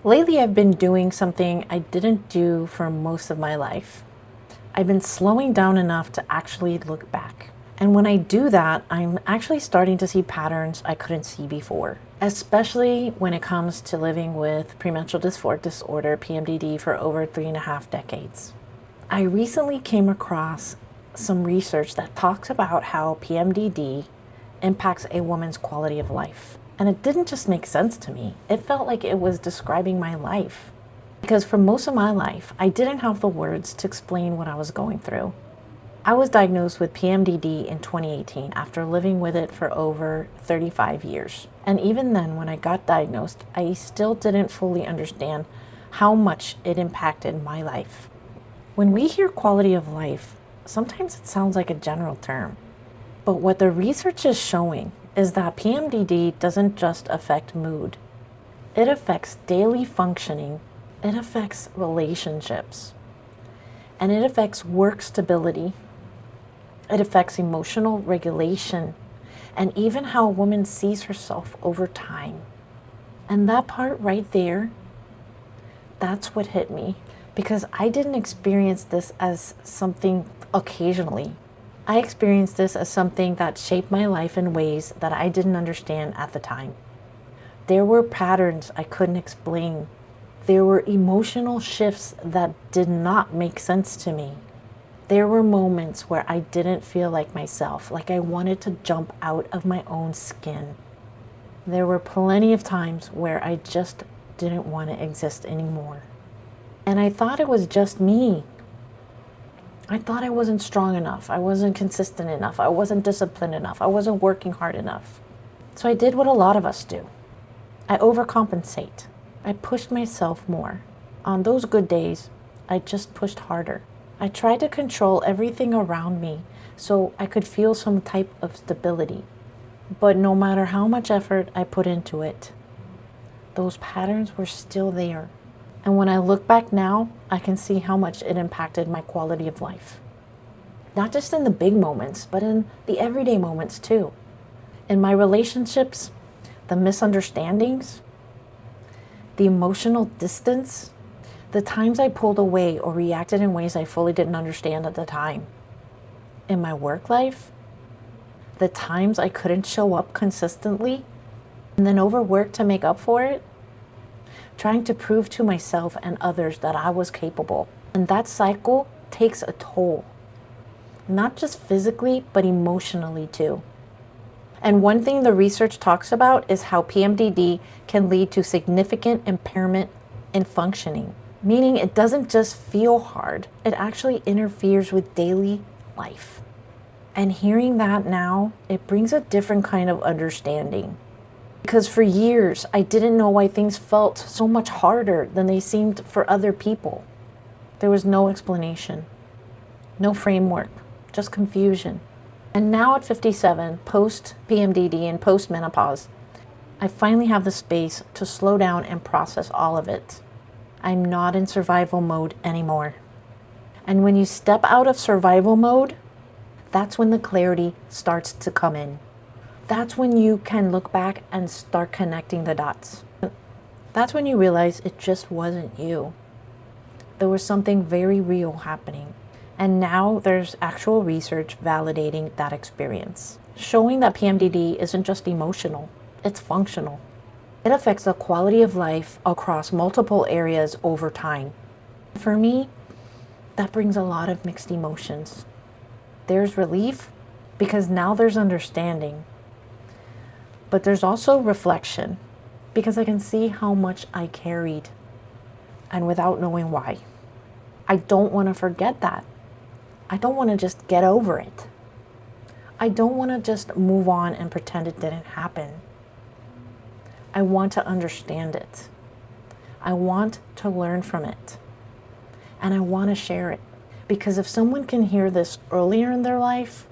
Lately, I've been doing something I didn't do for most of my life. I've been slowing down enough to actually look back. And when I do that, I'm actually starting to see patterns I couldn't see before, especially when it comes to living with premenstrual dysphoric disorder, PMDD, for over 3.5 decades. I recently came across some research that talks about how PMDD impacts a woman's quality of life. And it didn't just make sense to me, it felt like it was describing my life. Because for most of my life, I didn't have the words to explain what I was going through. I was diagnosed with PMDD in 2018 after living with it for over 35 years. And even then, when I got diagnosed, I still didn't fully understand how much it impacted my life. When we hear quality of life, sometimes it sounds like a general term. But what the research is showing is that PMDD doesn't just affect mood. It affects daily functioning, it affects relationships, and it affects work stability. It affects emotional regulation, and even how a woman sees herself over time. And that part right there, that's what hit me, because I didn't experience this as something occasionally. I experienced this as something that shaped my life in ways that I didn't understand at the time. There were patterns I couldn't explain. There were emotional shifts that did not make sense to me. There were moments where I didn't feel like myself, like I wanted to jump out of my own skin. There were plenty of times where I just didn't want to exist anymore. And I thought it was just me. I thought I wasn't strong enough. I wasn't consistent enough. I wasn't disciplined enough. I wasn't working hard enough. So I did what a lot of us do. I overcompensate. I pushed myself more. On those good days, I just pushed harder. I tried to control everything around me so I could feel some type of stability. But no matter how much effort I put into it, those patterns were still there. And when I look back now, I can see how much it impacted my quality of life. Not just in the big moments, but in the everyday moments too. In my relationships, the misunderstandings, the emotional distance, the times I pulled away or reacted in ways I fully didn't understand at the time. In my work life, the times I couldn't show up consistently and then overwork to make up for it, trying to prove to myself and others that I was capable. And that cycle takes a toll, not just physically, but emotionally too. And one thing the research talks about is how PMDD can lead to significant impairment in functioning, meaning it doesn't just feel hard, it actually interferes with daily life. And hearing that now, it brings a different kind of understanding. Because for years, I didn't know why things felt so much harder than they seemed for other people. There was no explanation, no framework, just confusion. And now at 57, post-PMDD and post-menopause, I finally have the space to slow down and process all of it. I'm not in survival mode anymore. And when you step out of survival mode, that's when the clarity starts to come in. That's when you can look back and start connecting the dots. That's when you realize it just wasn't you. There was something very real happening. And now there's actual research validating that experience, showing that PMDD isn't just emotional, it's functional. It affects the quality of life across multiple areas over time. For me, that brings a lot of mixed emotions. There's relief because now there's understanding. But there's also reflection because I can see how much I carried and without knowing why. I don't want to forget that. I don't want to just get over it. I don't want to just move on and pretend it didn't happen. I want to understand it. I want to learn from it. And I want to share it. Because if someone can hear this earlier in their life,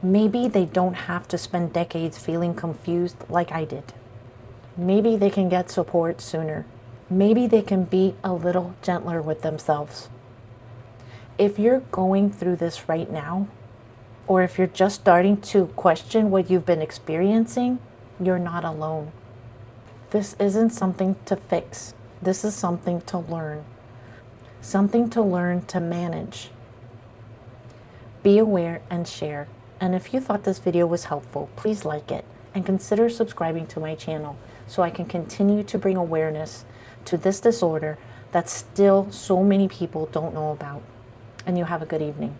maybe they don't have to spend decades feeling confused like I did. Maybe they can get support sooner. Maybe they can be a little gentler with themselves. If you're going through this right now, or if you're just starting to question what you've been experiencing, you're not alone. This isn't something to fix. This is something to learn, something to learn to manage. Be aware and share. And if you thought this video was helpful, please like it and consider subscribing to my channel so I can continue to bring awareness to this disorder that still so many people don't know about. And you have a good evening.